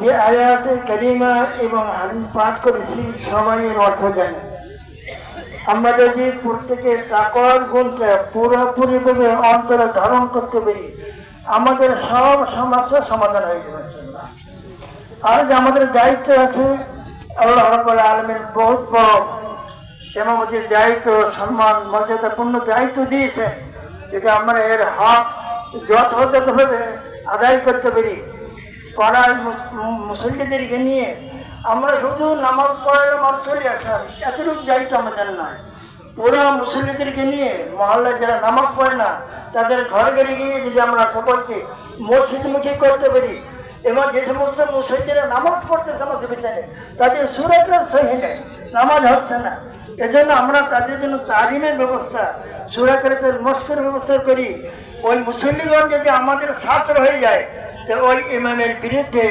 যে আয়াতে কারিমা এবং হাদিস পাঠ করেছি সবাই এর অর্থ জানে। আমরা যদি প্রত্যেকের তাকওয়ার গুণটা পুরোপুরিভাবে অন্তরে ধারণ করতে পারি, আমাদের সব সমস্যার সমাধান হয়ে যাবে। আর যে আমাদের দায়িত্ব আছে, আল্লাহ রাব্বুল আলামিন বহুত বড় ইমামতির দায়িত্ব, সম্মান, মর্যাদাপূর্ণ দায়িত্ব দিয়েছেন। যদি আমরা এর হক যথাযথভাবে আদায় করতে পারি, পাড়ায় মুসল্লিদেরকে নিয়ে আমরা শুধু নামাজ পড়লাম আর চলে আসলাম, এতটুকু দায়িত্ব আমাদের নয়। পুরো মুসল্লিদেরকে নিয়ে মহল্লায় যারা নামাজ পড়ে না, তাদের ঘরে ঘরে গিয়ে যদি আমরা সকলকে মসজিদমুখী করতে পারি, এবং যে সমস্ত মুসল্লিরা নামাজ পড়তেছে আমাদের পিছনে, তাদের সুরাটা সহি নেই, নামাজ হচ্ছে না। এজন্য আমরা তাদের জন্য তালিমের ব্যবস্থা, সূরা কেরাতের মস্কের ব্যবস্থা করি। ওই মুসল্লিগণ যদি আমাদের ছাত্র হয়ে যায়, তো ওই ইমামের বিরুদ্ধে